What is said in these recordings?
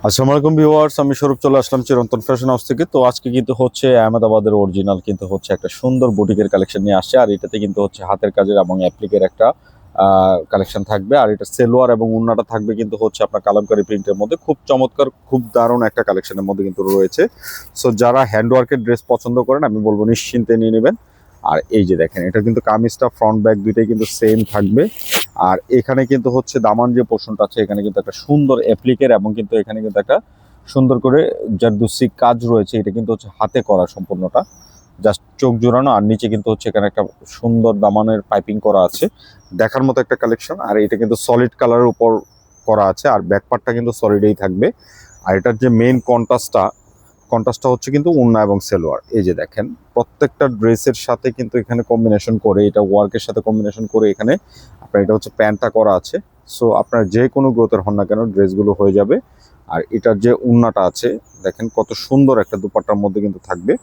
আসসালামু আলাইকুম ভিউয়ার্স, আমি স্বরূপ চলে আসলাম চিরন্তন ফ্যাশন হাউস থেকে। তো আজকে কিন্তু হচ্ছে আহমেদাবাদের অরিজিনাল কিন্তু হচ্ছে একটা সুন্দর বুটিকের কালেকশন নিয়ে আসছে। আর এটাতে কিন্তু হচ্ছে হাতের কাজের এবং অ্যাপ্লিকের একটা কালেকশন থাকবে। আর এটা সেলোয়ার এবং উন্নাটা থাকবে কিন্তু হচ্ছে আপনার কালামকারী প্রিন্টের মধ্যে, খুব চমৎকার, খুব দারুণ একটা কালেকশনের মধ্যে কিন্তু রয়েছে। সো যারা হ্যান্ডওয়ার্কের ড্রেস পছন্দ করেন আমি বলবো নিশ্চিন্তে নিয়ে নেবেন। আর এই যে দেখেন, এটা কিন্তু কামিজটা ফ্রন্ট ব্যাক দুইটাই কিন্তু সেম থাকবে। আর এখানে কিন্তু হচ্ছে দামান যে পোর্শনটা আছে, এখানে কিন্তু একটা সুন্দর অ্যাপ্লিকের এবং কিন্তু এখানে কিন্তু একটা সুন্দর করে জারদুসি কাজ রয়েছে। এটা কিন্তু হচ্ছে হাতে করা সম্পূর্ণটা, জাস্ট চোখ জোড়ানো। আর নিচে কিন্তু হচ্ছে এখানে একটা সুন্দর দামানের পাইপিং করা আছে, দেখার মতো একটা কালেকশন। আর এটা কিন্তু সলিড কালারের উপর করা আছে, আর ব্যাকপার্টটা কিন্তু সলিডেই থাকবে। আর এটার যে মেইন কন্ট্রাস্টটা হচ্ছে কিন্তু ওড়না এবং সেলোয়ার। এই যে দেখেন, প্রত্যেকটা ড্রেসের সাথে কিন্তু এখানে কম্বিনেশন করে, এটা ওয়ার্কের সাথে কম্বিনেশন করে এখানে আপনার এটা হচ্ছে প্যান্টটা করা আছে। সো আপনার যে কোনো গ্রোথের হন না কেন ড্রেসগুলো হয়ে যাবে। আর এটার যে ওড়নাটা আছে দেখেন কত সুন্দর, একটা দুপাট্টার মধ্যে কিন্তু থাকবে।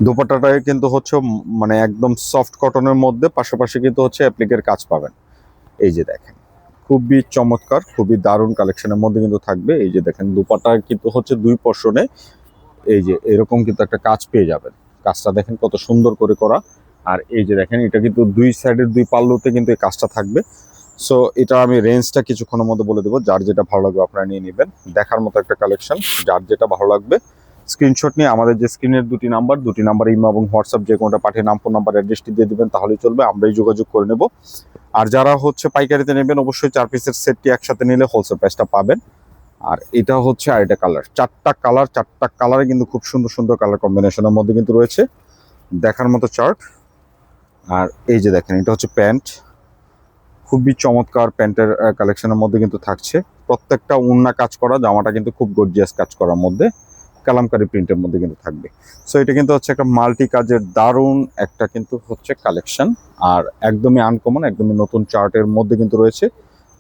দুপাট্টাটায় কিন্তু হচ্ছে মানে একদম সফট কটনের মধ্যে, পাশাপাশি কিন্তু হচ্ছে অ্যাপ্লিকের কাজ পাবেন। এই যে দেখেন, খুবই চমৎকার, খুবই দারুণ কালেকশনের মধ্যে কিন্তু থাকবে। এই যে দেখেন, দুপাট্টা কিন্তু হচ্ছে দুই পোর্শনে এই যে এরকম কিন্তু একটা কাজ পেয়ে যাবেন। কাজটা দেখেন কত সুন্দর করে করা। আর এই যে দেখেন, এটা কিন্তু দুই সাইডের দুই পাল্লুতে কিন্তু এই কাজটা থাকবে। সো এটা আমি রেঞ্জটা কিছুক্ষণের মধ্যে বলে দেবো, যার যেটা ভালো লাগবে আপনারা নিয়ে নেবেন। দেখার মতো একটা কালেকশন, যার যেটা ভালো লাগবে স্ক্রিনশট নিয়ে আমাদের যে স্ক্রিনের দুটি নাম্বার ইমো এবং হোয়াটসঅ্যাপ যে কোনোটা পাঠিয়ে নাম, ফোন নাম্বার, অ্যাড্রেসটি দিয়ে দিবেন, তাহলেই চলবে, আমরাই যোগাযোগ করে নেব। আর যারা হচ্ছে পাইকারিতে নেবেন অবশ্যই 4 পিসের সেটটি একসাথে নিলে হোলসেল প্রাইসটা পাবেন। আর এটা হচ্ছে আরেকটা কালার, চারটা কালারে কিন্তু খুব সুন্দর সুন্দর কালার কম্বিনেশনের মধ্যে কিন্তু রয়েছে, দেখার মতো চার্ট। আর এই যে দেখেন, এটা হচ্ছে প্যান্ট, খুবই চমৎকার প্যান্টের কালেকশনের মধ্যে কিন্তু থাকছে। প্রত্যেকটা ওড়না কাজ করা, জামাটা কিন্তু খুব গর্জিয়াস কাজ করার মধ্যে, কালামকারী প্রিন্টের মধ্যে কিন্তু থাকবে। সো এটা কিন্তু হচ্ছে একটা মাল্টি কাজের দারুণ একটা কিন্তু হচ্ছে কালেকশন। আর একদমই আনকমন, একদমই নতুন চার্টের মধ্যে কিন্তু রয়েছে।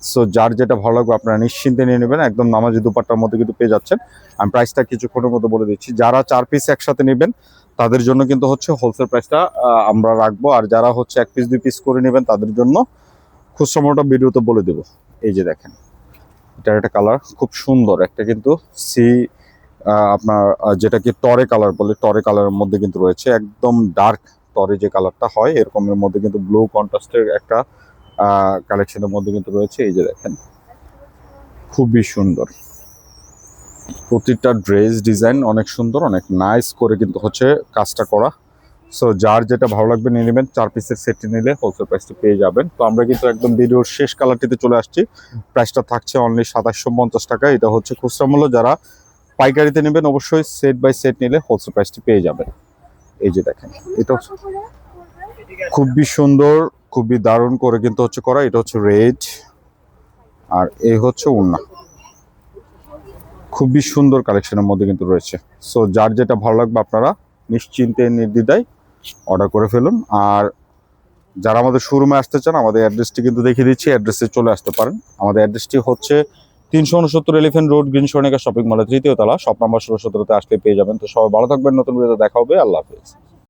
সো যার যেটা ভালো লাগবে আপনারা নিশ্চিন্তে নিয়ে নেবেন, একদম নামাজি দুপাট্টার মধ্যে কিন্তু পেয়ে যাচ্ছেন। আমি প্রাইসটা কিছুক্ষণের মধ্যে বলে দিচ্ছি। যারা 4 পিস একসাথে নেবেন তাদের জন্য কিন্তু হচ্ছে হোলসেল প্রাইসটা আমরা রাখবো। আর যারা হচ্ছে 1 পিস 2 পিস করে নেবেন তাদের জন্য খুচরা মূল্যটা ভিডিওতে বলে দেবো। এই যে দেখেন, এটার একটা কালার খুব সুন্দর, একটা কিন্তু সি আপনার যেটা কি টরে কালার বলে, টরে কালারের মধ্যে কিন্তু রয়েছে, একদম ডার্ক টরে যে কালারটা হয় এরকমের মধ্যে কিন্তু ব্লু কন্ট্রাস্টের একটা কালেকশনের মধ্যে কিন্তু রয়েছে। এই যে দেখেন, খুবই সুন্দর, প্রতিটা ড্রেস ডিজাইন অনেক সুন্দর, অনেক নাইস করে কিন্তু হচ্ছে কাজটা করা। সো যার যেটা ভালো লাগবে নিয়ে নেবেন, 4 পিসের সেটটি নিলে হোলসেল প্রাইসটি পেয়ে যাবেন। তো আমরা কিন্তু একদম ভিডিওর শেষ কালারটিতে চলে আসছি। প্রাইসটা থাকছে অনলি 2750 টাকা। এটা হচ্ছে খুচরা মূল্য। যারা পাইকারিতে নেবেন অবশ্যই সেট বাই সেট নিলে হোলসেল প্রাইসটি পেয়ে যাবেন। এই যে দেখেন, এটা খুবই সুন্দর, খুবই দারুণ করে কিন্তু হচ্ছে করা। এটা হচ্ছে রেড, আর এই হচ্ছে ওড়না, খুবই সুন্দর কালেকশনের মধ্যে কিন্তু রয়েছে। সো যার যেটা ভালো লাগবে আপনারা নিশ্চিন্তে নির্দ্বিধায় অর্ডার করে ফেলুন। আর যারা আমাদের শোরুমে আসতে চান আমাদের অ্যাড্রেসটি কিন্তু দেখিয়ে দিচ্ছি, অ্যাড্রেসে চলে আসতে পারেন। আমাদের অ্যাড্রেসটি হচ্ছে 369 elephant road, green Swarnika shopping মলের 3য় তলা, শপ নাম্বার 16-17-তে আসলে পেয়ে যাবেন। তো সবাই ভালো থাকবেন, নতুন ভিডিওতে দেখা হবে, আল্লাহ হাফেজ।